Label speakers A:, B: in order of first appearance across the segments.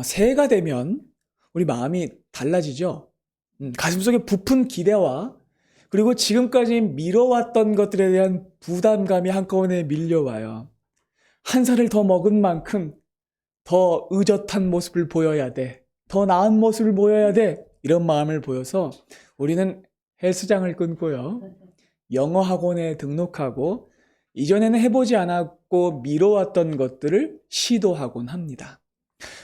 A: 새해가 되면 우리 마음이 달라지죠. 가슴속에 부푼 기대와 그리고 지금까지 미뤄왔던 것들에 대한 부담감이 한꺼번에 밀려와요. 한 살을 더 먹은 만큼 더 의젓한 모습을 보여야 돼. 더 나은 모습을 보여야 돼. 이런 마음을 보여서 우리는 헬스장을 끊고요. 영어 학원에 등록하고 이전에는 해보지 않았고 미뤄왔던 것들을 시도하곤 합니다.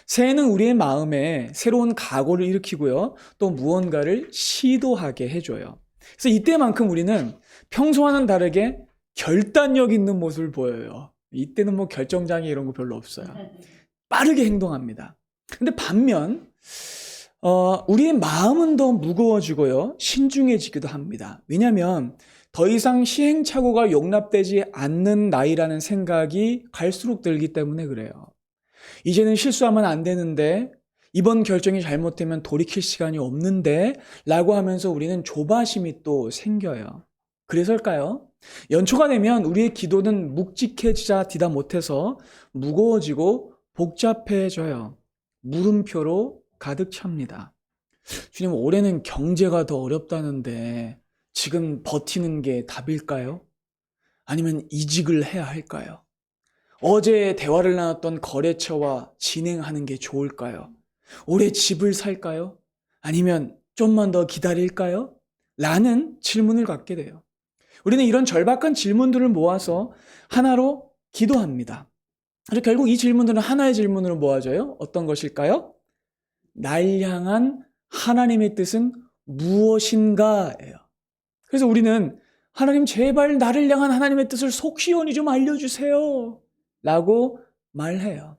A: 새해는 우리의 마음에 새로운 각오를 일으키고요. 또 무언가를 시도하게 해줘요. 그래서 이때만큼 우리는 평소와는 다르게 결단력 있는 모습을 보여요. 이때는 뭐 결정장애 이런 거 별로 없어요. 빠르게 행동합니다. 근데 반면 우리의 마음은 더 무거워지고요. 신중해지기도 합니다. 왜냐하면 더 이상 시행착오가 용납되지 않는 나이라는 생각이 갈수록 들기 때문에 그래요. 이제는 실수하면 안 되는데, 이번 결정이 잘못되면 돌이킬 시간이 없는데 라고 하면서 우리는 조바심이 또 생겨요. 그래서일까요? 연초가 되면 우리의 기도는 묵직해지자 디다 못해서 무거워지고 복잡해져요. 물음표로 가득 찹니다. 주님, 올해는 경제가 더 어렵다는데 지금 버티는 게 답일까요? 아니면 이직을 해야 할까요? 어제 대화를 나눴던 거래처와 진행하는 게 좋을까요? 올해 집을 살까요? 아니면 좀만 더 기다릴까요? 라는 질문을 갖게 돼요. 우리는 이런 절박한 질문들을 모아서 하나로 기도합니다. 그래서 결국 이 질문들은 하나의 질문으로 모아져요. 어떤 것일까요? 날 향한 하나님의 뜻은 무엇인가예요. 그래서 우리는 하나님 제발 나를 향한 하나님의 뜻을 속 시원히 좀 알려주세요 라고 말해요.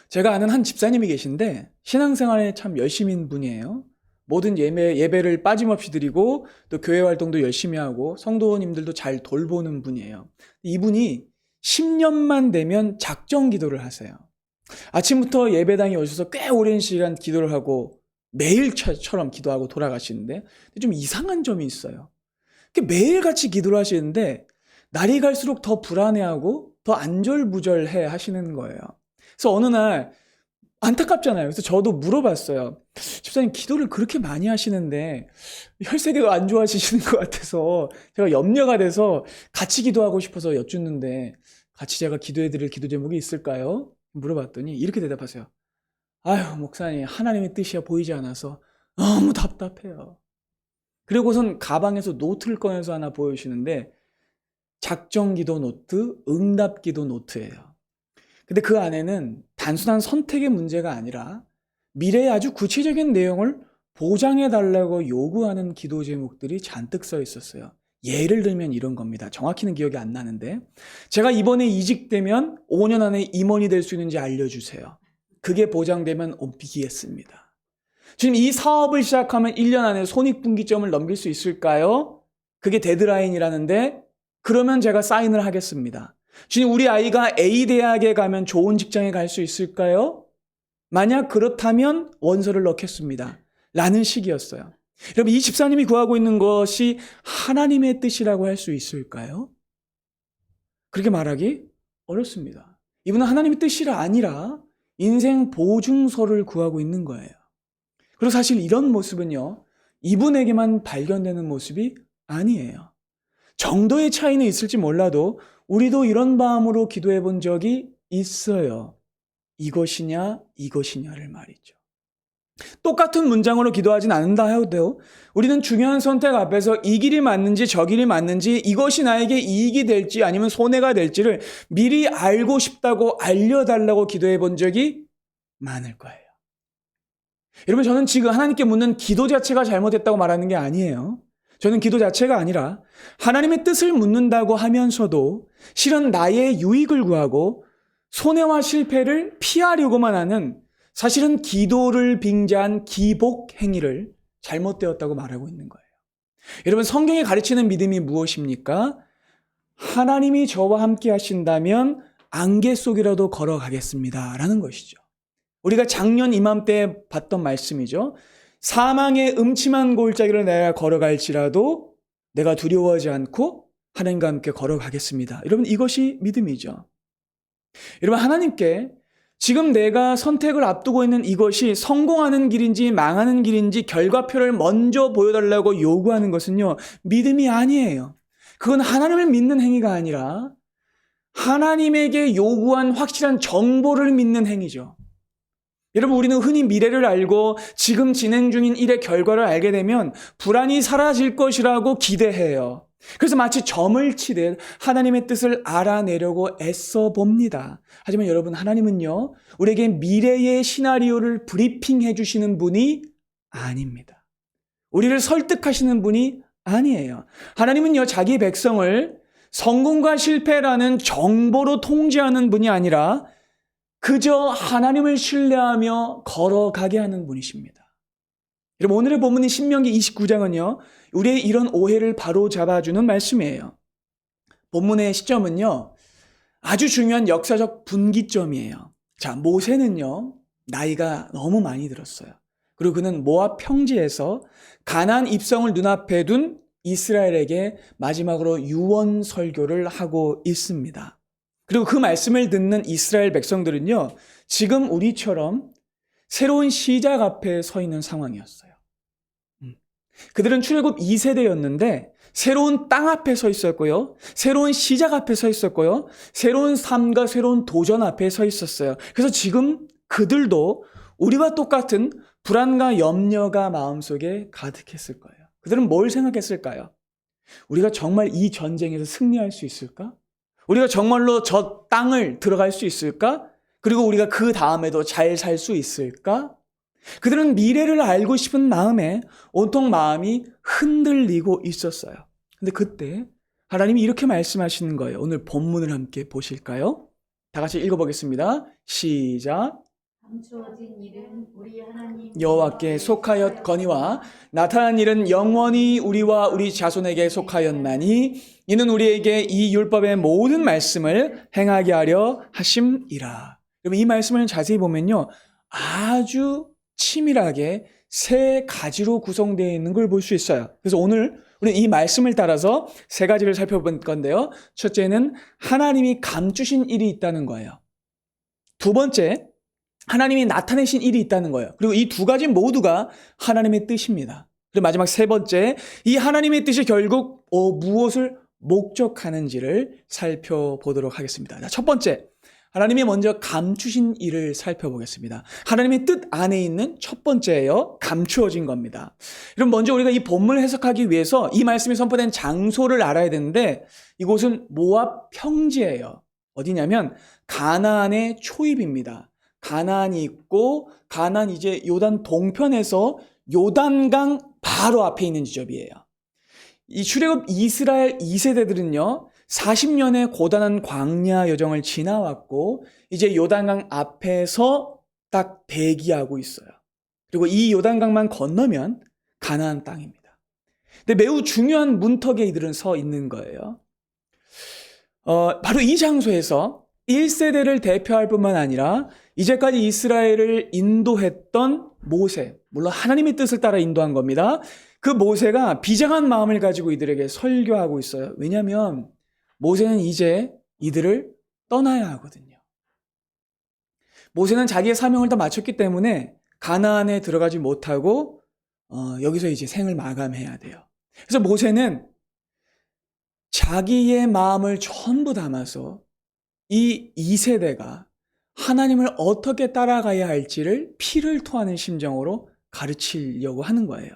A: 제가 아는 한 집사님이 계신데 신앙생활에 참 열심인 분이에요. 모든 예배를 빠짐없이 드리고 또 교회 활동도 열심히 하고 성도님들도 잘 돌보는 분이에요. 이분이 10년만 되면 작정 기도를 하세요. 아침부터 예배당에 오셔서 꽤 오랜 시간 기도를 하고 매일처럼 기도하고 돌아가시는데 좀 이상한 점이 있어요. 매일같이 기도를 하시는데 날이 갈수록 더 불안해하고 더 안절부절해 하시는 거예요. 그래서 어느 날 안타깝잖아요. 그래서 저도 물어봤어요. 집사님 기도를 그렇게 많이 하시는데 혈색이 안 좋아지시는 것 같아서 제가 염려가 돼서 같이 기도하고 싶어서 여쭙는데 같이 제가 기도해드릴 기도 제목이 있을까요? 물어봤더니 이렇게 대답하세요. 아유 목사님 하나님의 뜻이 보이지 않아서 너무 답답해요. 그리고선 가방에서 노트를 꺼내서 하나 보여주시는데 작정기도 노트, 응답기도 노트예요. 근데 그 안에는 단순한 선택의 문제가 아니라 미래의 아주 구체적인 내용을 보장해달라고 요구하는 기도 제목들이 잔뜩 써 있었어요. 예를 들면 이런 겁니다. 정확히는 기억이 안 나는데 제가 이번에 이직되면 5년 안에 임원이 될 수 있는지 알려주세요. 그게 보장되면 옮기겠습니다. 지금 이 사업을 시작하면 1년 안에 손익분기점을 넘길 수 있을까요? 그게 데드라인이라는데 그러면 제가 사인을 하겠습니다. 주님, 우리 아이가 A 대학에 가면 좋은 직장에 갈 수 있을까요? 만약 그렇다면 원서를 넣겠습니다. 라는 식이었어요. 여러분, 이 집사님이 구하고 있는 것이 하나님의 뜻이라고 할 수 있을까요? 그렇게 말하기 어렵습니다. 이분은 하나님의 뜻이 아니라 인생 보증서를 구하고 있는 거예요. 그리고 사실 이런 모습은요, 이분에게만 발견되는 모습이 아니에요. 정도의 차이는 있을지 몰라도 우리도 이런 마음으로 기도해 본 적이 있어요. 이것이냐, 이것이냐를 말이죠. 똑같은 문장으로 기도하진 않는다 해도 우리는 중요한 선택 앞에서 이 길이 맞는지 저 길이 맞는지 이것이 나에게 이익이 될지 아니면 손해가 될지를 미리 알고 싶다고 알려달라고 기도해 본 적이 많을 거예요. 여러분, 저는 지금 하나님께 묻는 기도 자체가 잘못했다고 말하는 게 아니에요. 저는 기도 자체가 아니라 하나님의 뜻을 묻는다고 하면서도 실은 나의 유익을 구하고 손해와 실패를 피하려고만 하는 사실은 기도를 빙자한 기복 행위를 잘못되었다고 말하고 있는 거예요. 여러분, 성경이 가르치는 믿음이 무엇입니까? 하나님이 저와 함께 하신다면 안개 속이라도 걸어가겠습니다 라는 것이죠. 우리가 작년 이맘때 봤던 말씀이죠. 사망의 음침한 골짜기를 내가 걸어갈지라도 내가 두려워하지 않고 하나님과 함께 걸어가겠습니다. 여러분, 이것이 믿음이죠. 여러분, 하나님께 지금 내가 선택을 앞두고 있는 이것이 성공하는 길인지 망하는 길인지 결과표를 먼저 보여달라고 요구하는 것은요, 믿음이 아니에요. 그건 하나님을 믿는 행위가 아니라 하나님에게 요구한 확실한 정보를 믿는 행위죠. 여러분, 우리는 흔히 미래를 알고 지금 진행 중인 일의 결과를 알게 되면 불안이 사라질 것이라고 기대해요. 그래서 마치 점을 치듯 하나님의 뜻을 알아내려고 애써 봅니다. 하지만 여러분, 하나님은요, 우리에게 미래의 시나리오를 브리핑해 주시는 분이 아닙니다. 우리를 설득하시는 분이 아니에요. 하나님은요, 자기 백성을 성공과 실패라는 정보로 통제하는 분이 아니라 그저 하나님을 신뢰하며 걸어가게 하는 분이십니다. 여러분, 오늘의 본문인 신명기 29장은요, 우리의 이런 오해를 바로 잡아주는 말씀이에요. 본문의 시점은요, 아주 중요한 역사적 분기점이에요. 자, 모세는요, 나이가 너무 많이 들었어요. 그리고 그는 모압 평지에서 가나안 입성을 눈앞에 둔 이스라엘에게 마지막으로 유언 설교를 하고 있습니다. 그리고 그 말씀을 듣는 이스라엘 백성들은요, 지금 우리처럼 새로운 시작 앞에 서 있는 상황이었어요. 그들은 출애굽 2세대였는데 새로운 땅 앞에 서 있었고요, 새로운 시작 앞에 서 있었고요, 새로운 삶과 새로운 도전 앞에 서 있었어요. 그래서 지금 그들도 우리와 똑같은 불안과 염려가 마음속에 가득했을 거예요. 그들은 뭘 생각했을까요? 우리가 정말 이 전쟁에서 승리할 수 있을까? 우리가 정말로 저 땅을 들어갈 수 있을까? 그리고 우리가 그 다음에도 잘 살 수 있을까? 그들은 미래를 알고 싶은 마음에 온통 마음이 흔들리고 있었어요. 근데 그때 하나님이 이렇게 말씀하시는 거예요. 오늘 본문을 함께 보실까요? 다 같이 읽어보겠습니다. 시작.
B: 감추어진 일은 우리 하나님
A: 여호와께 속하였거니와 나타난 일은 영원히 우리와 우리 자손에게 속하였나니 이는 우리에게 이 율법의 모든 말씀을 행하게 하려 하심이라. 여러분, 이 말씀을 자세히 보면요, 아주 치밀하게 세 가지로 구성되어 있는 걸 볼 수 있어요. 그래서 오늘 우리는 이 말씀을 따라서 세 가지를 살펴볼 건데요. 첫째는 하나님이 감추신 일이 있다는 거예요. 두 번째, 하나님이 나타내신 일이 있다는 거예요. 그리고 이 두 가지 모두가 하나님의 뜻입니다. 그리고 마지막 세 번째, 이 하나님의 뜻이 결국 무엇을 목적하는지를 살펴보도록 하겠습니다. 자, 첫 번째, 하나님이 먼저 감추신 일을 살펴보겠습니다. 하나님의 뜻 안에 있는 첫 번째예요. 감추어진 겁니다. 그럼 먼저 우리가 이 본문을 해석하기 위해서 이 말씀이 선포된 장소를 알아야 되는데 이곳은 모압 평지예요. 어디냐면 가나안의 초입입니다. 가나안이 있고 가나안 이제 요단 동편에서 요단강 바로 앞에 있는 지점이에요. 이 출애굽 이스라엘 2세대들은요. 40년의 고단한 광야 여정을 지나왔고 이제 요단강 앞에서 딱 대기하고 있어요. 그리고 이 요단강만 건너면 가나안 땅입니다. 근데 매우 중요한 문턱에 이들은 서 있는 거예요. 바로 이 장소에서 1세대를 대표할 뿐만 아니라 이제까지 이스라엘을 인도했던 모세, 물론 하나님의 뜻을 따라 인도한 겁니다. 그 모세가 비장한 마음을 가지고 이들에게 설교하고 있어요. 왜냐하면 모세는 이제 이들을 떠나야 하거든요. 모세는 자기의 사명을 다 마쳤기 때문에 가나안에 들어가지 못하고 여기서 이제 생을 마감해야 돼요. 그래서 모세는 자기의 마음을 전부 담아서 이 2세대가 하나님을 어떻게 따라가야 할지를 피를 토하는 심정으로 가르치려고 하는 거예요.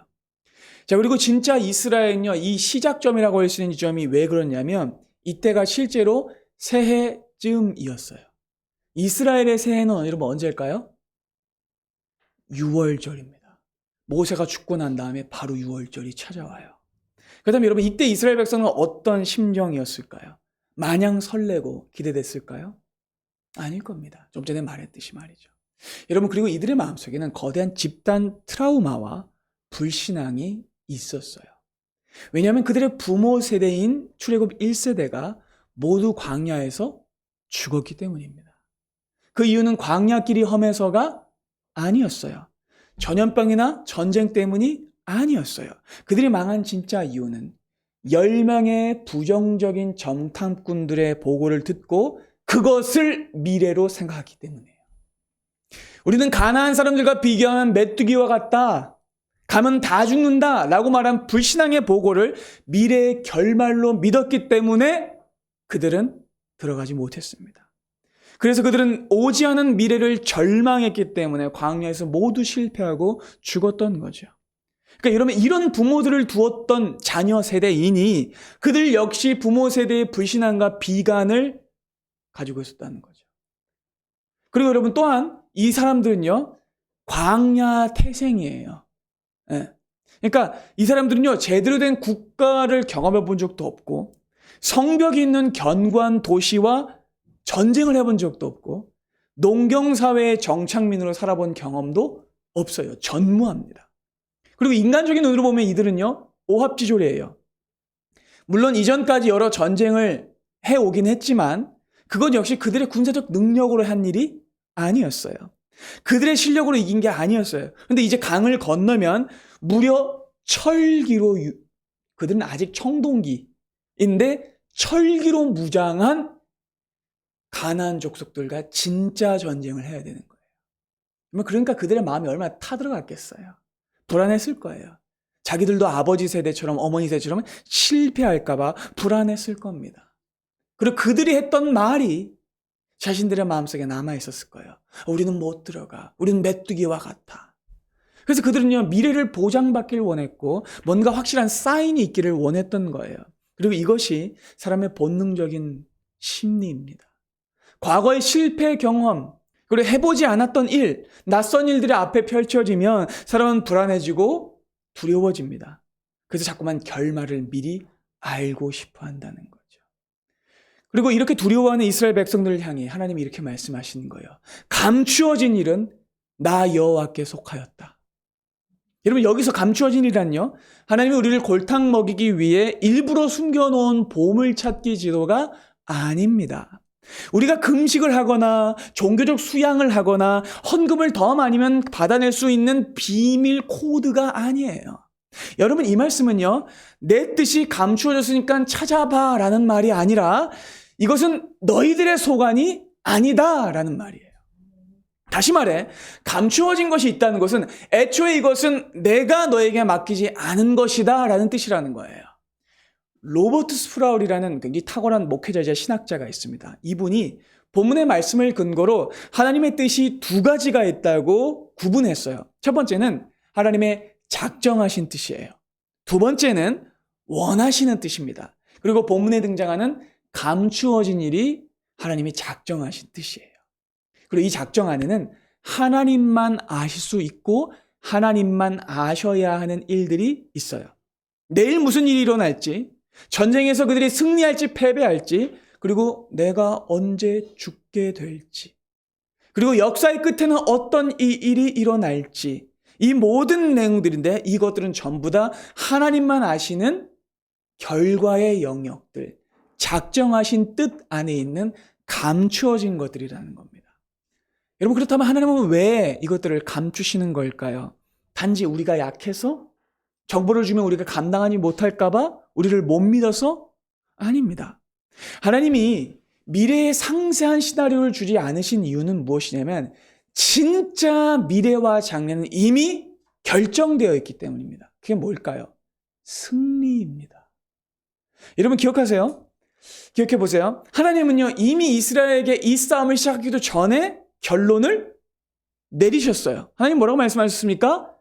A: 자, 그리고 진짜 이스라엘은요, 이 시작점이라고 할 수 있는 지점이 왜 그러냐면 이때가 실제로 새해쯤이었어요. 이스라엘의 새해는 여러분 언제일까요? 6월절입니다. 모세가 죽고 난 다음에 바로 6월절이 찾아와요. 그렇다면 여러분 이때 이스라엘 백성은 어떤 심정이었을까요? 마냥 설레고 기대됐을까요? 아닐 겁니다. 좀 전에 말했듯이 말이죠. 여러분, 그리고 이들의 마음속에는 거대한 집단 트라우마와 불신앙이 있었어요. 왜냐하면 그들의 부모 세대인 출애굽 1세대가 모두 광야에서 죽었기 때문입니다. 그 이유는 광야길이 험해서가 아니었어요. 전염병이나 전쟁 때문이 아니었어요. 그들이 망한 진짜 이유는 10명의 부정적인 정탐꾼들의 보고를 듣고 그것을 미래로 생각하기 때문이에요. 우리는 가나안 사람들과 비교하면 메뚜기와 같다. 가면 다 죽는다. 라고 말한 불신앙의 보고를 미래의 결말로 믿었기 때문에 그들은 들어가지 못했습니다. 그래서 그들은 오지 않은 미래를 절망했기 때문에 광야에서 모두 실패하고 죽었던 거죠. 그러니까 여러분, 이런 부모들을 두었던 자녀 세대이니 그들 역시 부모 세대의 불신앙과 비관을 가지고 있었다는 거죠. 그리고 여러분, 또한 이 사람들은요, 광야 태생이에요. 예. 그러니까 이 사람들은요, 제대로 된 국가를 경험해 본 적도 없고, 성벽이 있는 견고한 도시와 전쟁을 해본 적도 없고, 농경사회의 정착민으로 살아본 경험도 없어요. 전무합니다. 그리고 인간적인 눈으로 보면 이들은요, 오합지졸이에요. 물론 이전까지 여러 전쟁을 해오긴 했지만, 그건 역시 그들의 군사적 능력으로 한 일이 아니었어요. 그들의 실력으로 이긴 게 아니었어요. 근데 이제 강을 건너면 무려 철기로, 그들은 아직 청동기인데 철기로 무장한 가나안 족속들과 진짜 전쟁을 해야 되는 거예요. 그러니까 그들의 마음이 얼마나 타들어갔겠어요. 불안했을 거예요. 자기들도 아버지 세대처럼 어머니 세대처럼 실패할까 봐 불안했을 겁니다. 그리고 그들이 했던 말이 자신들의 마음속에 남아있었을 거예요. 우리는 못 들어가. 우리는 메뚜기와 같아. 그래서 그들은요, 미래를 보장받기를 원했고 뭔가 확실한 사인이 있기를 원했던 거예요. 그리고 이것이 사람의 본능적인 심리입니다. 과거의 실패 경험, 그리고 해보지 않았던 일, 낯선 일들이 앞에 펼쳐지면 사람은 불안해지고 두려워집니다. 그래서 자꾸만 결말을 미리 알고 싶어 한다는 거죠. 그리고 이렇게 두려워하는 이스라엘 백성들을 향해 하나님이 이렇게 말씀하시는 거예요. 감추어진 일은 나 여호와께 속하였다. 여러분, 여기서 감추어진 일이란요, 하나님이 우리를 골탕 먹이기 위해 일부러 숨겨놓은 보물찾기 지도가 아닙니다. 우리가 금식을 하거나 종교적 수양을 하거나 헌금을 더 많이면 받아낼 수 있는 비밀 코드가 아니에요. 여러분, 이 말씀은요, 내 뜻이 감추어졌으니까 찾아봐 라는 말이 아니라 이것은 너희들의 소관이 아니다 라는 말이에요. 다시 말해, 감추어진 것이 있다는 것은 애초에 이것은 내가 너에게 맡기지 않은 것이다 라는 뜻이라는 거예요. 로버트 스프라울이라는 굉장히 탁월한 목회자이자 신학자가 있습니다. 이분이 본문의 말씀을 근거로 하나님의 뜻이 두 가지가 있다고 구분했어요. 첫 번째는 하나님의 작정하신 뜻이에요. 두 번째는 원하시는 뜻입니다. 그리고 본문에 등장하는 감추어진 일이 하나님이 작정하신 뜻이에요. 그리고 이 작정 안에는 하나님만 아실 수 있고 하나님만 아셔야 하는 일들이 있어요. 내일 무슨 일이 일어날지, 전쟁에서 그들이 승리할지 패배할지, 그리고 내가 언제 죽게 될지, 그리고 역사의 끝에는 어떤 이 일이 일어날지, 이 모든 내용들인데 이것들은 전부 다 하나님만 아시는 결과의 영역들, 작정하신 뜻 안에 있는 감추어진 것들이라는 겁니다. 여러분, 그렇다면 하나님은 왜 이것들을 감추시는 걸까요? 단지 우리가 약해서? 정보를 주면 우리가 감당하지 못할까 봐? 우리를 못 믿어서? 아닙니다. 하나님이 미래의 상세한 시나리오를 주지 않으신 이유는 무엇이냐면 진짜 미래와 장래는 이미 결정되어 있기 때문입니다. 그게 뭘까요? 승리입니다. 여러분, 기억하세요? 기억해 보세요. 하나님은요, 이미 이스라엘에게 이 싸움을 시작하기도 전에 결론을 내리셨어요. 하나님 뭐라고 말씀하셨습니까?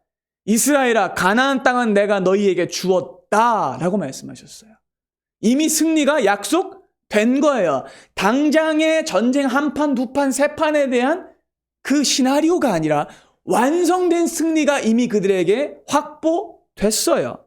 A: 이스라엘아, 가나안 땅은 내가 너희에게 주었다 라고 말씀하셨어요. 이미 승리가 약속된 거예요. 당장의 전쟁 한 판, 두 판, 세 판에 대한 그 시나리오가 아니라 완성된 승리가 이미 그들에게 확보됐어요.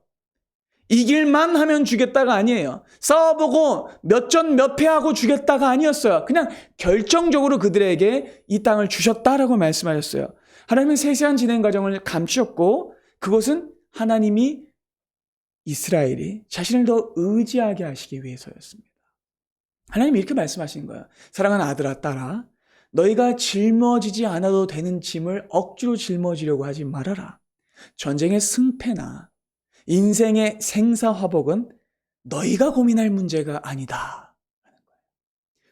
A: 이길만 하면 주겠다가 아니에요. 싸워보고 몇 전 몇 패하고 주겠다가 아니었어요. 그냥 결정적으로 그들에게 이 땅을 주셨다라고 말씀하셨어요. 하나님은 세세한 진행 과정을 감추셨고 그것은 하나님이 이스라엘이 자신을 더 의지하게 하시기 위해서였습니다. 하나님이 이렇게 말씀하신 거예요. 사랑하는 아들아, 딸아, 너희가 짊어지지 않아도 되는 짐을 억지로 짊어지려고 하지 말아라. 전쟁의 승패나 인생의 생사화복은 너희가 고민할 문제가 아니다.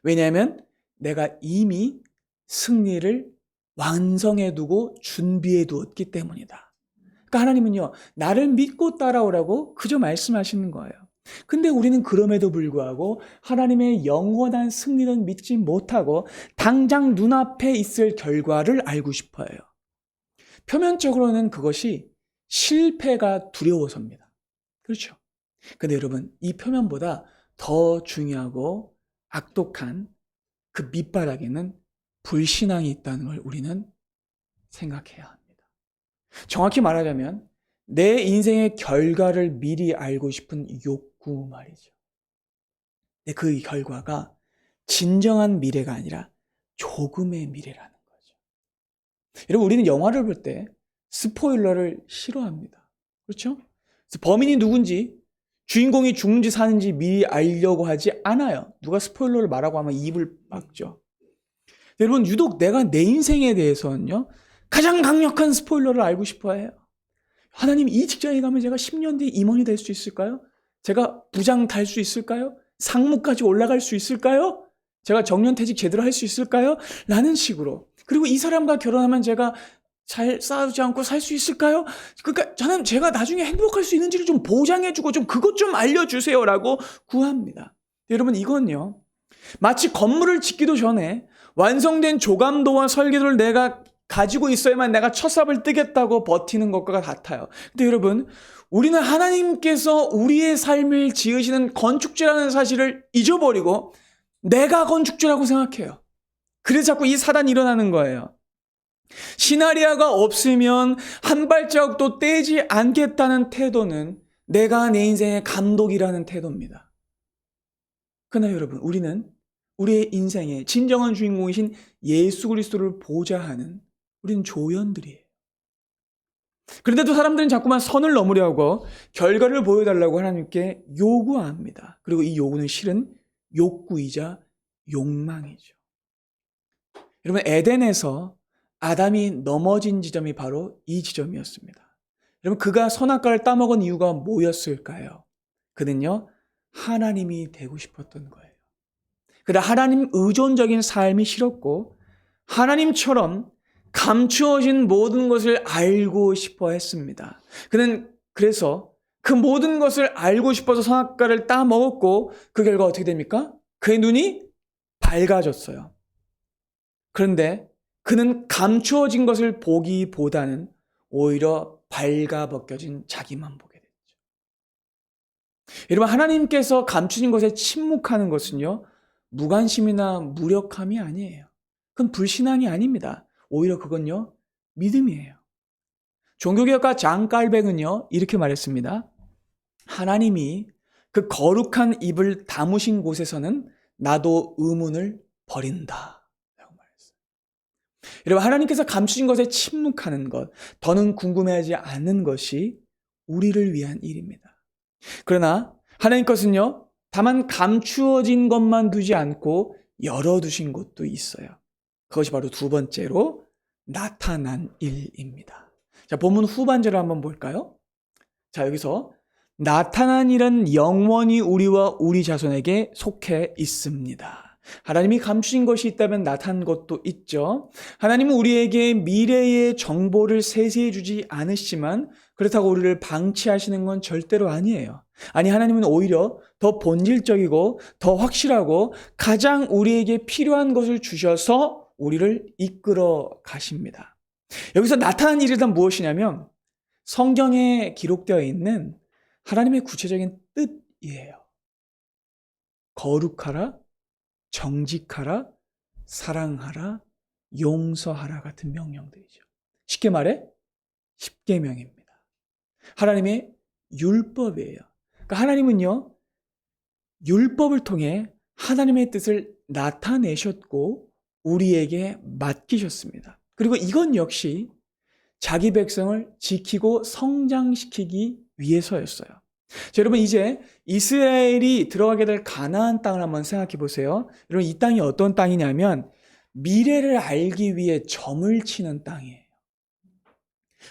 A: 왜냐하면 내가 이미 승리를 완성해 두고 준비해 두었기 때문이다. 그러니까 하나님은요, 나를 믿고 따라오라고 그저 말씀하시는 거예요. 근데 우리는 그럼에도 불구하고 하나님의 영원한 승리는 믿지 못하고 당장 눈앞에 있을 결과를 알고 싶어요. 표면적으로는 그것이 실패가 두려워서입니다. 그렇죠? 근데 여러분, 이 표면보다 더 중요하고 악독한 그 밑바닥에는 불신앙이 있다는 걸 우리는 생각해야 합니다. 정확히 말하자면 내 인생의 결과를 미리 알고 싶은 욕구 말이죠. 근데 그 결과가 진정한 미래가 아니라 조금의 미래라는 거죠. 여러분, 우리는 영화를 볼 때 스포일러를 싫어합니다. 그렇죠? 그래서 범인이 누군지, 주인공이 죽는지 사는지 미리 알려고 하지 않아요. 누가 스포일러를 말하고 하면 입을 막죠. 여러분, 유독 내가 내 인생에 대해서는요, 가장 강력한 스포일러를 알고 싶어 해요. 하나님, 이 직장에 가면 제가 10년 뒤에 임원이 될 수 있을까요? 제가 부장 달 수 있을까요? 상무까지 올라갈 수 있을까요? 제가 정년퇴직 제대로 할 수 있을까요? 라는 식으로. 그리고 이 사람과 결혼하면 제가 잘 싸우지 않고 살 수 있을까요? 그러니까 저는 제가 나중에 행복할 수 있는지를 좀 보장해주고 좀 그것 좀 알려주세요라고 구합니다. 여러분, 이건요, 마치 건물을 짓기도 전에 완성된 조감도와 설계도를 내가 가지고 있어야만 내가 첫 삽을 뜨겠다고 버티는 것과 같아요. 근데 여러분, 우리는 하나님께서 우리의 삶을 지으시는 건축주라는 사실을 잊어버리고 내가 건축주라고 생각해요. 그래서 자꾸 이 사단이 일어나는 거예요. 시나리오가 없으면 한 발자국도 떼지 않겠다는 태도는 내가 내 인생의 감독이라는 태도입니다. 그러나 여러분, 우리는 우리의 인생의 진정한 주인공이신 예수 그리스도를 보자 하는 우리는 조연들이에요. 그런데도 사람들은 자꾸만 선을 넘으려고 결과를 보여달라고 하나님께 요구합니다. 그리고 이 요구는 실은 욕구이자 욕망이죠. 여러분, 에덴에서 아담이 넘어진 지점이 바로 이 지점이었습니다. 여러분, 그가 선악과를 따먹은 이유가 뭐였을까요? 그는요, 하나님이 되고 싶었던 거예요. 그러나 하나님 의존적인 삶이 싫었고 하나님처럼 감추어진 모든 것을 알고 싶어 했습니다. 그는 그래서 그 모든 것을 알고 싶어서 선악과를 따먹었고 그 결과 어떻게 됩니까? 그의 눈이 밝아졌어요. 그런데 그는 감추어진 것을 보기보다는 오히려 발가벗겨진 자기만 보게 됐죠. 여러분, 하나님께서 감추신 것에 침묵하는 것은요, 무관심이나 무력함이 아니에요. 그건 불신앙이 아닙니다. 오히려 그건요, 믿음이에요. 종교개혁가 장 깔백은요, 이렇게 말했습니다. 하나님이 그 거룩한 입을 다무신 곳에서는 나도 의문을 버린다 라고 말했어요. 여러분, 하나님께서 감추신 것에 침묵하는 것, 더는 궁금해하지 않는 것이 우리를 위한 일입니다. 그러나 하나님 것은요, 다만 감추어진 것만 두지 않고 열어두신 것도 있어요. 그것이 바로 두 번째로 나타난 일입니다. 자, 본문 후반절을 한번 볼까요? 자, 여기서 나타난 일은 영원히 우리와 우리 자손에게 속해 있습니다. 하나님이 감추신 것이 있다면 나타난 것도 있죠. 하나님은 우리에게 미래의 정보를 세세히 주지 않으시지만 그렇다고 우리를 방치하시는 건 절대로 아니에요. 아니, 하나님은 오히려 더 본질적이고 더 확실하고 가장 우리에게 필요한 것을 주셔서 우리를 이끌어 가십니다. 여기서 나타난 일이 일단 무엇이냐면 성경에 기록되어 있는 하나님의 구체적인 뜻이에요. 거룩하라, 정직하라, 사랑하라, 용서하라 같은 명령들이죠. 쉽게 말해 10계명입니다. 하나님의 율법이에요. 그러니까 하나님은요, 율법을 통해 하나님의 뜻을 나타내셨고 우리에게 맡기셨습니다. 그리고 이건 역시 자기 백성을 지키고 성장시키기 위해서였어요. 자, 여러분, 이제 이스라엘이 들어가게 될 가나안 땅을 한번 생각해 보세요. 여러분, 이 땅이 어떤 땅이냐면 미래를 알기 위해 점을 치는 땅이에요.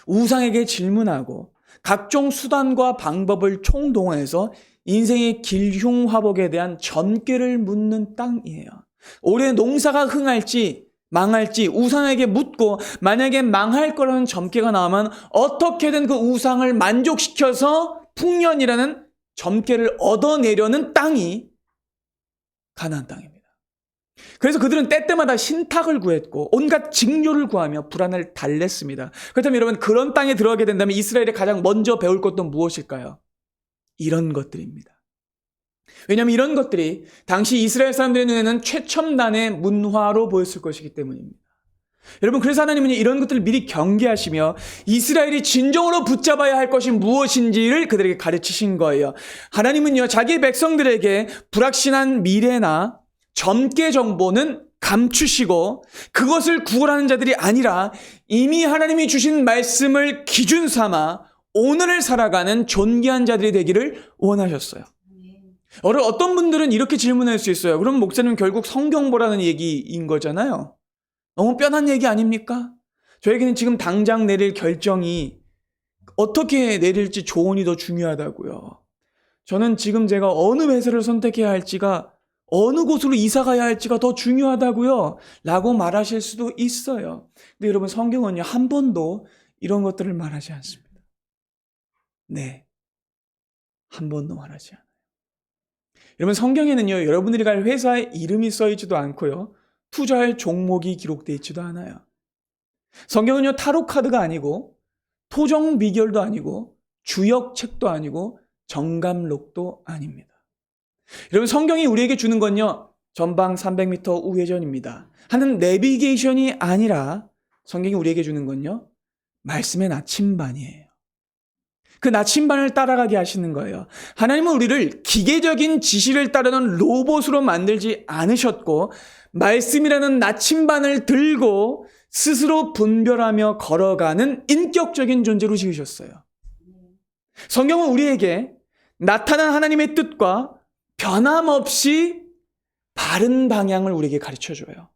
A: 우상에게 질문하고 각종 수단과 방법을 총동원해서 인생의 길흉화복에 대한 전개를 묻는 땅이에요. 올해 농사가 흥할지 망할지 우상에게 묻고 만약에 망할 거라는 점괘가 나오면 어떻게든 그 우상을 만족시켜서 풍년이라는 점괘를 얻어내려는 땅이 가나안 땅입니다. 그래서 그들은 때때마다 신탁을 구했고 온갖 직료를 구하며 불안을 달랬습니다. 그렇다면 여러분, 그런 땅에 들어가게 된다면 이스라엘이 가장 먼저 배울 것도 무엇일까요? 이런 것들입니다. 왜냐하면 이런 것들이 당시 이스라엘 사람들의 눈에는 최첨단의 문화로 보였을 것이기 때문입니다. 여러분, 그래서 하나님은 이런 것들을 미리 경계하시며 이스라엘이 진정으로 붙잡아야 할 것이 무엇인지를 그들에게 가르치신 거예요. 하나님은요, 자기 백성들에게 불확실한 미래나 점괘 정보는 감추시고 그것을 구걸하는 자들이 아니라 이미 하나님이 주신 말씀을 기준 삼아 오늘을 살아가는 존귀한 자들이 되기를 원하셨어요. 어떤 분들은 이렇게 질문할 수 있어요. 그럼 목사님, 결국 성경 보라는 얘기인 거잖아요. 너무 뻔한 얘기 아닙니까? 저에게는 지금 당장 내릴 결정이 어떻게 내릴지 조언이 더 중요하다고요. 저는 지금 제가 어느 회사를 선택해야 할지가, 어느 곳으로 이사 가야 할지가 더 중요하다고요 라고 말하실 수도 있어요. 근데 여러분, 성경은요, 한 번도 이런 것들을 말하지 않습니다. 네, 한 번도 말하지 않아요. 여러분, 성경에는요, 여러분들이 갈 회사의 이름이 써있지도 않고요, 투자할 종목이 기록되어 있지도 않아요. 성경은요, 타로 카드가 아니고 토정 비결도 아니고 주역책도 아니고 정감록도 아닙니다. 여러분, 성경이 우리에게 주는 건요, 전방 300m 우회전입니다 하는 내비게이션이 아니라 성경이 우리에게 주는 건요, 말씀의 나침반이에요. 그 나침반을 따라가게 하시는 거예요. 하나님은 우리를 기계적인 지시를 따르는 로봇으로 만들지 않으셨고 말씀이라는 나침반을 들고 스스로 분별하며 걸어가는 인격적인 존재로 지으셨어요. 성경은 우리에게 나타난 하나님의 뜻과 변함없이 바른 방향을 우리에게 가르쳐줘요.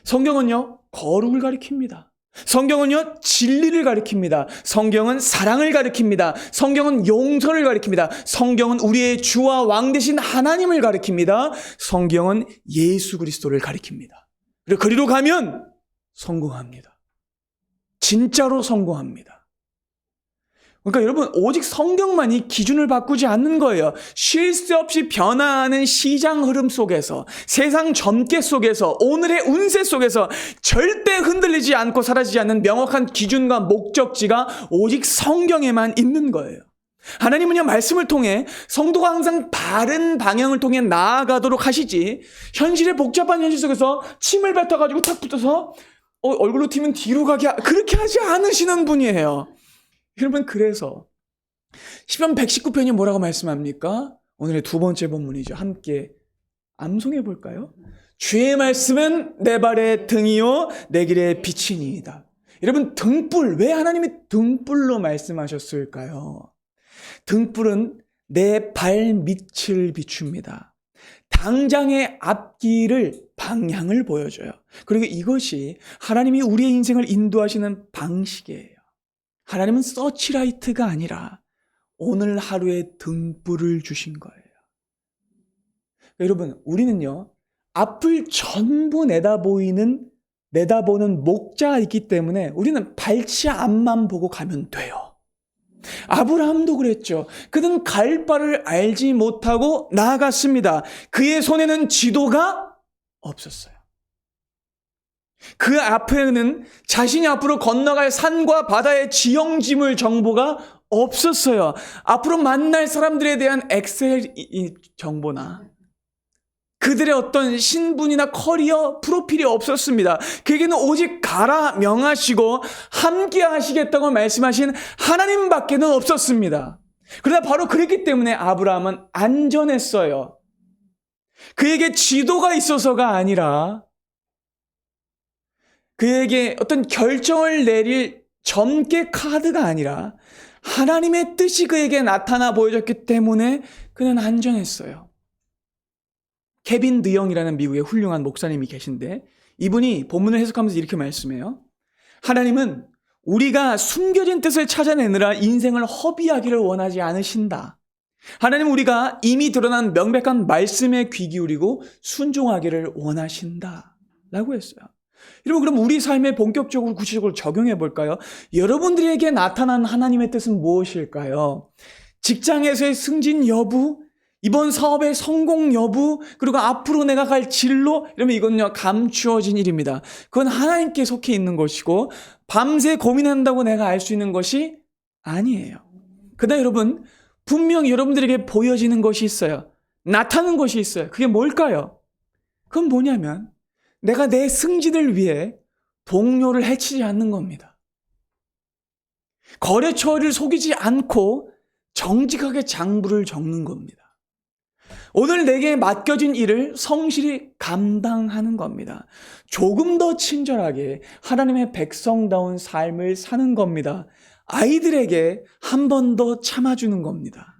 A: 성경은요, 거룩을 가리킵니다. 성경은요, 진리를 가리킵니다. 성경은 사랑을 가리킵니다. 성경은 용서를 가리킵니다. 성경은 우리의 주와 왕 되신 하나님을 가리킵니다. 성경은 예수 그리스도를 가리킵니다. 그리고 그리로 가면 성공합니다. 진짜로 성공합니다. 그러니까 여러분, 오직 성경만이 기준을 바꾸지 않는 거예요. 쉴 새 없이 변화하는 시장 흐름 속에서, 세상 점괘 속에서, 오늘의 운세 속에서 절대 흔들리지 않고 사라지지 않는 명확한 기준과 목적지가 오직 성경에만 있는 거예요. 하나님은요, 말씀을 통해 성도가 항상 바른 방향을 통해 나아가도록 하시지, 현실의 복잡한 현실 속에서 침을 뱉어가지고 탁 붙어서 얼굴로 튀면 뒤로 가게, 그렇게 하지 않으시는 분이에요. 여러분, 그래서 시편 119편이 뭐라고 말씀합니까? 오늘의 두 번째 본문이죠. 함께 암송해 볼까요? 주의 말씀은 내 발의 등이요 내 길의 빛이니이다. 여러분, 등불, 왜 하나님이 등불로 말씀하셨을까요? 등불은 내 발밑을 비춥니다. 당장의 앞길을, 방향을 보여줘요. 그리고 이것이 하나님이 우리의 인생을 인도하시는 방식이에요. 하나님은 서치라이트가 아니라 오늘 하루의 등불을 주신 거예요. 여러분, 우리는요, 앞을 전부 내다보는 목자가 있기 때문에 우리는 발치 앞만 보고 가면 돼요. 아브라함도 그랬죠. 그는 갈 바를 알지 못하고 나아갔습니다. 그의 손에는 지도가 없었어요. 그 앞에는 자신이 앞으로 건너갈 산과 바다의 지형지물 정보가 없었어요. 앞으로 만날 사람들에 대한 엑셀 정보나 그들의 어떤 신분이나 커리어 프로필이 없었습니다. 그에게는 오직 가라 명하시고 함께 하시겠다고 말씀하신 하나님밖에는 없었습니다. 그러나 바로 그랬기 때문에 아브라함은 안전했어요. 그에게 지도가 있어서가 아니라 그에게 어떤 결정을 내릴 점괘 카드가 아니라 하나님의 뜻이 그에게 나타나 보여졌기 때문에 그는 안전했어요. 케빈 드영이라는 미국의 훌륭한 목사님이 계신데 이분이 본문을 해석하면서 이렇게 말씀해요. 하나님은 우리가 숨겨진 뜻을 찾아내느라 인생을 허비하기를 원하지 않으신다. 하나님은 우리가 이미 드러난 명백한 말씀에 귀 기울이고 순종하기를 원하신다 라고 했어요. 여러분, 그럼 우리 삶에 본격적으로 구체적으로 적용해 볼까요? 여러분들에게 나타난 하나님의 뜻은 무엇일까요? 직장에서의 승진 여부, 이번 사업의 성공 여부, 그리고 앞으로 내가 갈 진로, 이러면 이건요, 감추어진 일입니다. 그건 하나님께 속해 있는 것이고, 밤새 고민한다고 내가 알 수 있는 것이 아니에요. 그러나 여러분, 분명히 여러분들에게 보여지는 것이 있어요. 나타나는 것이 있어요. 그게 뭘까요? 그건 뭐냐면, 내가 내 승진을 위해 동료를 해치지 않는 겁니다. 거래처를 속이지 않고 정직하게 장부를 적는 겁니다. 오늘 내게 맡겨진 일을 성실히 감당하는 겁니다. 조금 더 친절하게 하나님의 백성다운 삶을 사는 겁니다. 아이들에게 한 번 더 참아주는 겁니다.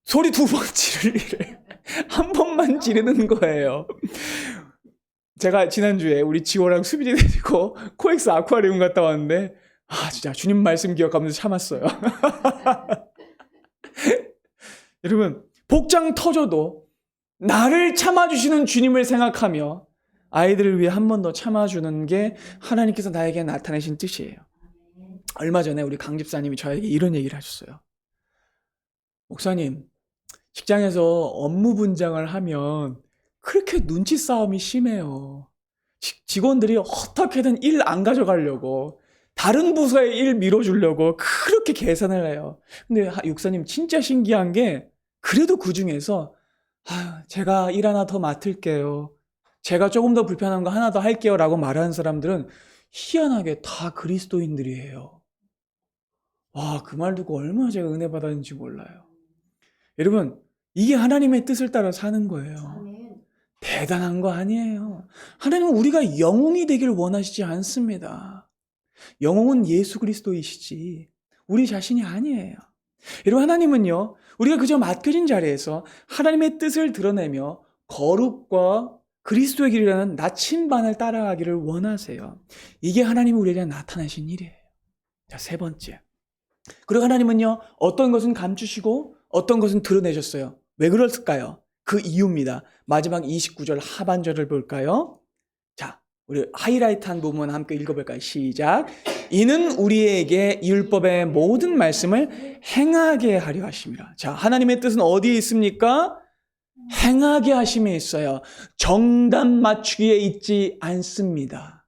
A: 소리 2번 지를 일을 한 번만 지르는 거예요. 제가 지난주에 우리 지호랑 수빈이 데리고 코엑스 아쿠아리움 갔다 왔는데, 진짜 주님 말씀 기억하면서 참았어요. 여러분, 복장 터져도 나를 참아주시는 주님을 생각하며 아이들을 위해 한 번 더 참아주는 게 하나님께서 나에게 나타내신 뜻이에요. 얼마 전에 우리 강 집사님이 저에게 이런 얘기를 하셨어요. 목사님, 직장에서 업무 분장을 하면 그렇게 눈치 싸움이 심해요. 직원들이 어떻게든 일 안 가져가려고, 다른 부서에 일 밀어주려고 그렇게 계산을 해요. 근데 육사님 진짜 신기한 게, 그래도 그 중에서 제가 일 하나 더 맡을게요, 제가 조금 더 불편한 거 하나 더 할게요 라고 말하는 사람들은 희한하게 다 그리스도인들이에요. 와, 그 말 듣고 얼마나 제가 은혜 받았는지 몰라요. 여러분, 이게 하나님의 뜻을 따라 사는 거예요.
B: 아멘.
A: 대단한 거 아니에요. 하나님은 우리가 영웅이 되길 원하시지 않습니다. 영웅은 예수 그리스도이시지 우리 자신이 아니에요. 여러분, 하나님은요, 우리가 그저 맡겨진 자리에서 하나님의 뜻을 드러내며 거룩과 그리스도의 길이라는 나침반을 따라가기를 원하세요. 이게 하나님이 우리에게 나타나신 일이에요. 자, 3번째. 그리고 하나님은요, 어떤 것은 감추시고 어떤 것은 드러내셨어요. 왜 그럴까요? 그 이유입니다. 마지막 29절 하반절을 볼까요? 자, 우리 하이라이트한 부분 함께 읽어볼까요? 시작. 이는 우리에게 율법의 모든 말씀을 행하게 하려 하심이라. 자, 하나님의 뜻은 어디에 있습니까? 행하게 하심에 있어요. 정답 맞추기에 있지 않습니다.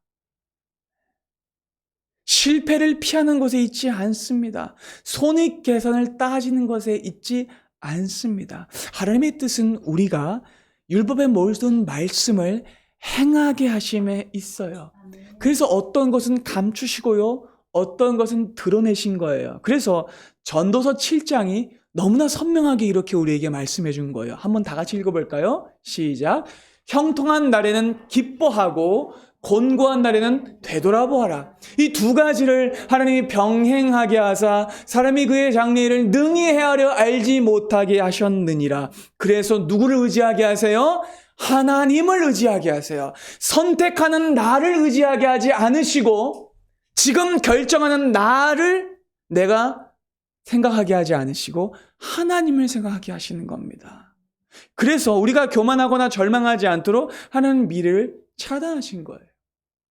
A: 실패를 피하는 것에 있지 않습니다. 손익 계산을 따지는 것에 있지 않습니다. 하나님의 뜻은 우리가 율법의 모든 말씀을 행하게 하심에 있어요. 그래서 어떤 것은 감추시고요, 어떤 것은 드러내신 거예요. 그래서 전도서 7장이 너무나 선명하게 이렇게 우리에게 말씀해 준 거예요. 한번 다 같이 읽어볼까요? 시작. 형통한 날에는 기뻐하고 곤고한 날에는 되돌아보아라. 이 2가지를 하나님이 병행하게 하사 사람이 그의 장래일을 능히 헤아려 알지 못하게 하셨느니라. 그래서 누구를 의지하게 하세요? 하나님을 의지하게 하세요. 선택하는 나를 의지하게 하지 않으시고, 지금 결정하는 나를 내가 생각하게 하지 않으시고 하나님을 생각하게 하시는 겁니다. 그래서 우리가 교만하거나 절망하지 않도록 하나님 미래를 차단하신 거예요.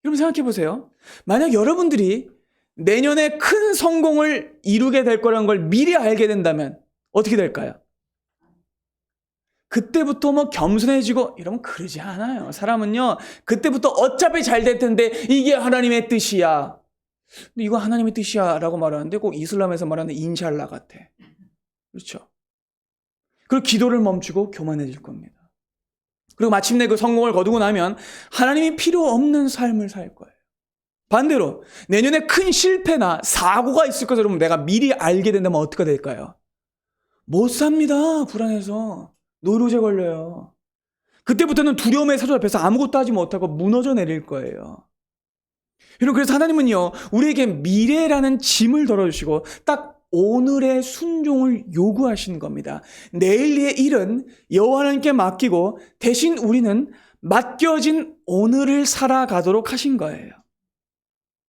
A: 여러분 생각해 보세요. 만약 여러분들이 내년에 큰 성공을 이루게 될 거라는 걸 미리 알게 된다면 어떻게 될까요? 그때부터 뭐 겸손해지고 이러면 그러지 않아요. 사람은요, 그때부터 어차피 잘 될 텐데 이게 하나님의 뜻이야, 근데 이거 하나님의 뜻이야 라고 말하는데 꼭 이슬람에서 말하는 인샬라 같아. 그렇죠? 그리고 기도를 멈추고 교만해질 겁니다. 그리고 마침내 그 성공을 거두고 나면 하나님이 필요 없는 삶을 살 거예요. 반대로 내년에 큰 실패나 사고가 있을 것을 여러분 내가 미리 알게 된다면 어떻게 될까요? 못 삽니다. 불안해서 노이로제 걸려요. 그때부터는 두려움에 사로잡혀서 아무것도 하지 못하고 무너져 내릴 거예요. 여러분, 그래서 하나님은요, 우리에게 미래라는 짐을 덜어주시고 딱 오늘의 순종을 요구하시는 겁니다. 내일의 일은 여호와 하나님께 맡기고 대신 우리는 맡겨진 오늘을 살아가도록 하신 거예요.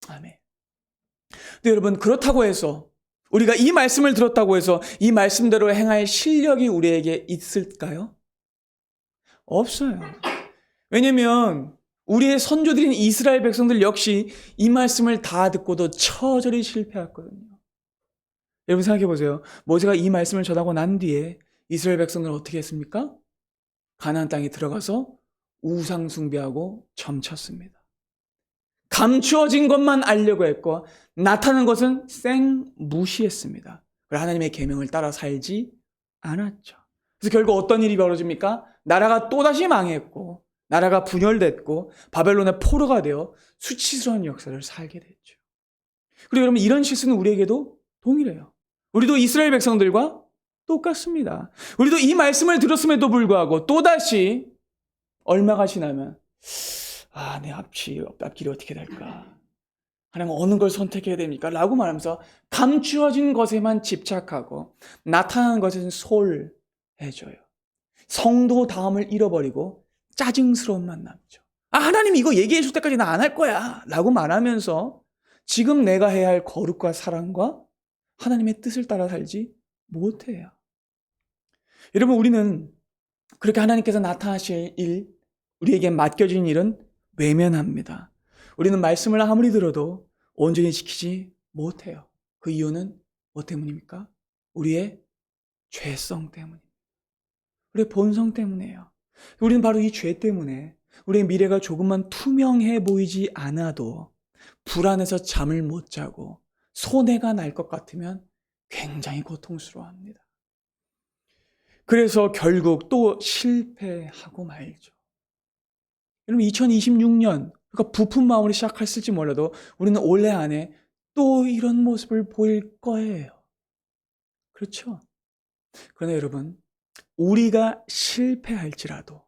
A: 아멘. 근데 여러분, 그렇다고 해서 우리가 이 말씀을 들었다고 해서 이 말씀대로 행할 실력이 우리에게 있을까요? 없어요. 왜냐면 우리의 선조들인 이스라엘 백성들 역시 이 말씀을 다 듣고도 처절히 실패했거든요. 여러분 생각해 보세요. 모세가 이 말씀을 전하고 난 뒤에 이스라엘 백성들은 어떻게 했습니까? 가나안 땅에 들어가서 우상 숭배하고 점쳤습니다. 감추어진 것만 알려고 했고 나타난 것은 생 무시했습니다. 하나님의 계명을 따라 살지 않았죠. 그래서 결국 어떤 일이 벌어집니까? 나라가 또다시 망했고 나라가 분열됐고 바벨론의 포로가 되어 수치스러운 역사를 살게 됐죠. 그리고 여러분 이런 실수는 우리에게도 동일해요. 우리도 이스라엘 백성들과 똑같습니다. 우리도 이 말씀을 들었음에도 불구하고 또다시 얼마가 지나면 내 앞길이 어떻게 될까? 하나님 어느 걸 선택해야 됩니까? 라고 말하면서 감추어진 것에만 집착하고 나타나는 것은 소홀해져요. 성도 다음을 잃어버리고 짜증스러움만 남죠. 하나님 이거 얘기해 줄 때까지 나 안 할 거야 라고 말하면서 지금 내가 해야 할 거룩과 사랑과 하나님의 뜻을 따라 살지 못해요. 여러분 우리는 그렇게 하나님께서 나타나실 일, 우리에게 맡겨진 일은 외면합니다. 우리는 말씀을 아무리 들어도 온전히 지키지 못해요. 그 이유는 뭐 때문입니까? 우리의 죄성 때문입니다. 우리의 본성 때문이에요. 우리는 바로 이 죄 때문에 우리의 미래가 조금만 투명해 보이지 않아도 불안해서 잠을 못 자고 손해가 날 것 같으면 굉장히 고통스러워합니다. 그래서 결국 또 실패하고 말죠. 여러분 2026년 그러니까 부푼 마음으로 시작했을지 몰라도 우리는 올해 안에 또 이런 모습을 보일 거예요. 그렇죠? 그러나 여러분 우리가 실패할지라도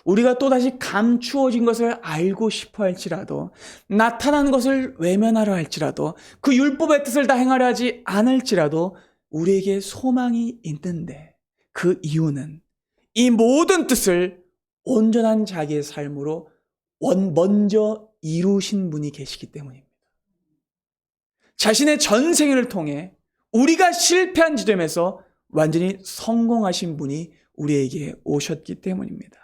A: 우리가 또다시 감추어진 것을 알고 싶어 할지라도 나타나는 것을 외면하려 할지라도 그 율법의 뜻을 다 행하려 하지 않을지라도 우리에게 소망이 있는데 그 이유는 이 모든 뜻을 온전한 자기의 삶으로 먼저 이루신 분이 계시기 때문입니다. 자신의 전생을 통해 우리가 실패한 지점에서 완전히 성공하신 분이 우리에게 오셨기 때문입니다.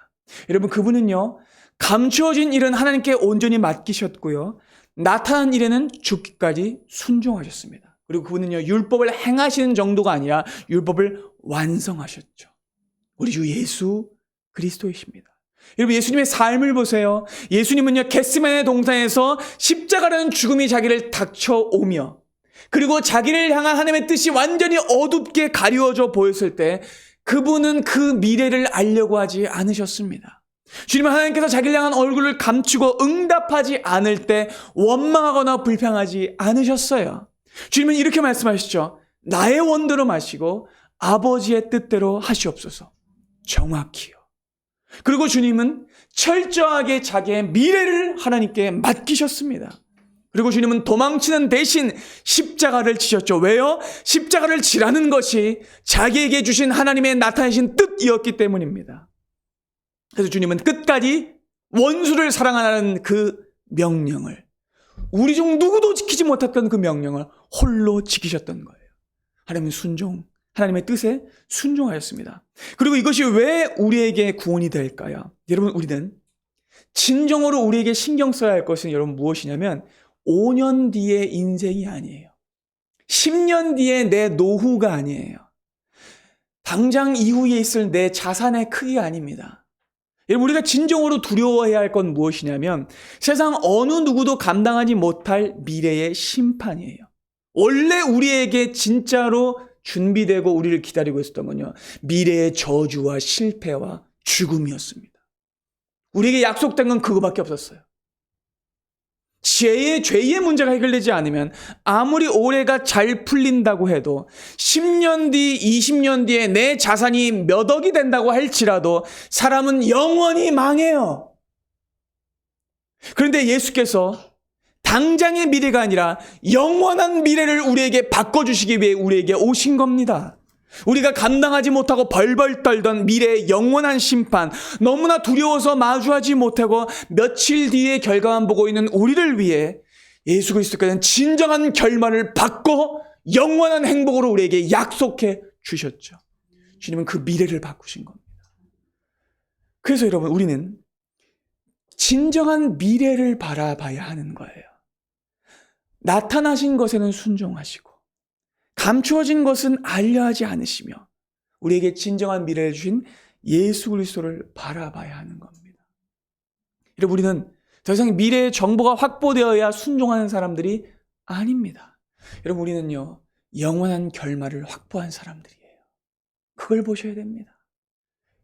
A: 여러분 그분은요 감추어진 일은 하나님께 온전히 맡기셨고요 나타난 일에는 죽기까지 순종하셨습니다. 그리고 그분은요 율법을 행하시는 정도가 아니라 율법을 완성하셨죠. 우리 주 예수 그리스도이십니다. 여러분 예수님의 삶을 보세요. 예수님은요 겟세마네 동산에서 십자가라는 죽음이 자기를 닥쳐오며 그리고 자기를 향한 하나님의 뜻이 완전히 어둡게 가리워져 보였을 때 그분은 그 미래를 알려고 하지 않으셨습니다. 주님은 하나님께서 자기를 향한 얼굴을 감추고 응답하지 않을 때 원망하거나 불평하지 않으셨어요. 주님은 이렇게 말씀하시죠. 나의 원대로 마시고 아버지의 뜻대로 하시옵소서. 정확히요. 그리고 주님은 철저하게 자기의 미래를 하나님께 맡기셨습니다. 그리고 주님은 도망치는 대신 십자가를 지셨죠. 왜요? 십자가를 지라는 것이 자기에게 주신 하나님의 나타내신 뜻이었기 때문입니다. 그래서 주님은 끝까지 원수를 사랑하라는 그 명령을 우리 중 누구도 지키지 못했던 그 명령을 홀로 지키셨던 거예요. 하나님의 뜻에 순종하였습니다. 그리고 이것이 왜 우리에게 구원이 될까요? 여러분 우리는 진정으로 우리에게 신경 써야 할 것은 여러분 무엇이냐면 5년 뒤의 인생이 아니에요. 10년 뒤의 내 노후가 아니에요. 당장 이후에 있을 내 자산의 크기가 아닙니다. 여러분 우리가 진정으로 두려워해야 할 건 무엇이냐면 세상 어느 누구도 감당하지 못할 미래의 심판이에요. 원래 우리에게 진짜로 준비되고 우리를 기다리고 있었던 건요. 미래의 저주와 실패와 죽음이었습니다. 우리에게 약속된 건 그거밖에 없었어요. 죄의 문제가 해결되지 않으면 아무리 올해가 잘 풀린다고 해도 10년 뒤, 20년 뒤에 내 자산이 몇 억이 된다고 할지라도 사람은 영원히 망해요. 그런데 예수께서 당장의 미래가 아니라 영원한 미래를 우리에게 바꿔주시기 위해 우리에게 오신 겁니다. 우리가 감당하지 못하고 벌벌 떨던 미래의 영원한 심판, 너무나 두려워서 마주하지 못하고 며칠 뒤의 결과만 보고 있는 우리를 위해 예수 그리스도께서는 진정한 결말을 바꿔 영원한 행복으로 우리에게 약속해 주셨죠. 주님은 그 미래를 바꾸신 겁니다. 그래서 여러분 우리는 진정한 미래를 바라봐야 하는 거예요. 나타나신 것에는 순종하시고 감추어진 것은 알려하지 않으시며 우리에게 진정한 미래를 주신 예수 그리스도를 바라봐야 하는 겁니다. 여러분, 우리는 더 이상 미래의 정보가 확보되어야 순종하는 사람들이 아닙니다. 여러분, 우리는요, 영원한 결말을 확보한 사람들이에요. 그걸 보셔야 됩니다.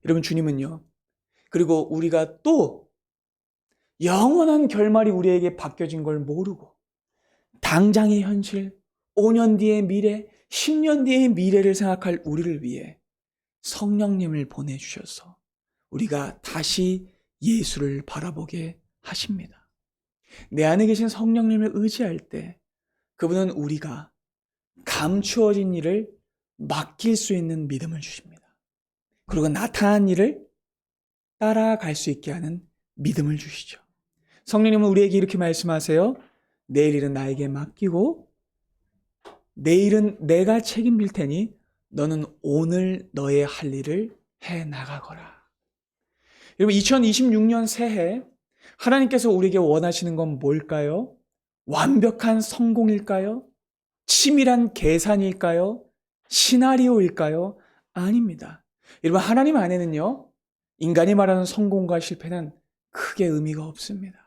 A: 여러분, 주님은요, 그리고 우리가 또 영원한 결말이 우리에게 바뀌어진 걸 모르고 당장의 현실, 5년 뒤의 미래, 10년 뒤의 미래를 생각할 우리를 위해 성령님을 보내주셔서 우리가 다시 예수를 바라보게 하십니다. 내 안에 계신 성령님을 의지할 때 그분은 우리가 감추어진 일을 맡길 수 있는 믿음을 주십니다. 그리고 나타난 일을 따라갈 수 있게 하는 믿음을 주시죠. 성령님은 우리에게 이렇게 말씀하세요. 내일 일은 나에게 맡기고 내일은 내가 책임질 테니 너는 오늘 너의 할 일을 해 나가거라. 여러분, 2026년 새해 하나님께서 우리에게 원하시는 건 뭘까요? 완벽한 성공일까요? 치밀한 계산일까요? 시나리오일까요? 아닙니다. 여러분, 하나님 안에는요, 인간이 말하는 성공과 실패는 크게 의미가 없습니다.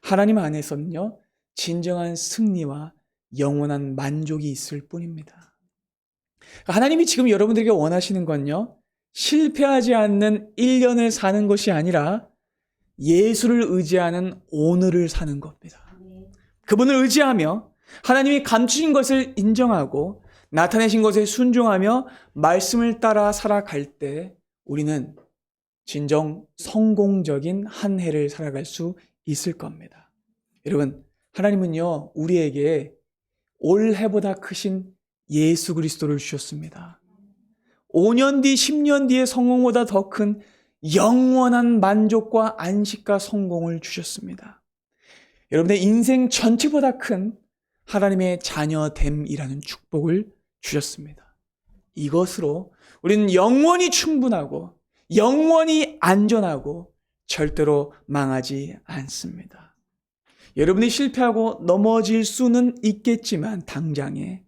A: 하나님 안에서는요, 진정한 승리와 영원한 만족이 있을 뿐입니다. 하나님이 지금 여러분들에게 원하시는 건요, 실패하지 않는 1년을 사는 것이 아니라 예수를 의지하는 오늘을 사는 겁니다. 그분을 의지하며 하나님이 감추신 것을 인정하고 나타내신 것에 순종하며 말씀을 따라 살아갈 때 우리는 진정 성공적인 한 해를 살아갈 수 있을 겁니다. 여러분, 하나님은요, 우리에게 올해보다 크신 예수 그리스도를 주셨습니다. 5년 뒤, 10년 뒤의 성공보다 더 큰 영원한 만족과 안식과 성공을 주셨습니다. 여러분의 인생 전체보다 큰 하나님의 자녀됨이라는 축복을 주셨습니다. 이것으로 우리는 영원히 충분하고 영원히 안전하고 절대로 망하지 않습니다. 여러분이 실패하고 넘어질 수는 있겠지만 당장에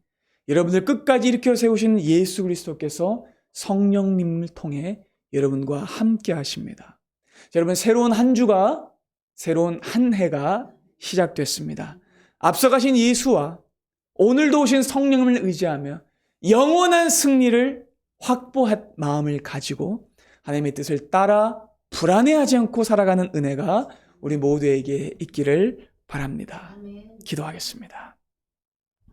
A: 여러분들 끝까지 일으켜 세우신 예수 그리스도께서 성령님을 통해 여러분과 함께 하십니다. 여러분, 새로운 한 주가, 새로운 한 해가 시작됐습니다. 앞서가신 예수와 오늘도 오신 성령님을 의지하며 영원한 승리를 확보할 마음을 가지고 하나님의 뜻을 따라 불안해하지 않고 살아가는 은혜가 우리 모두에게 있기를 바랍니다. 기도하겠습니다.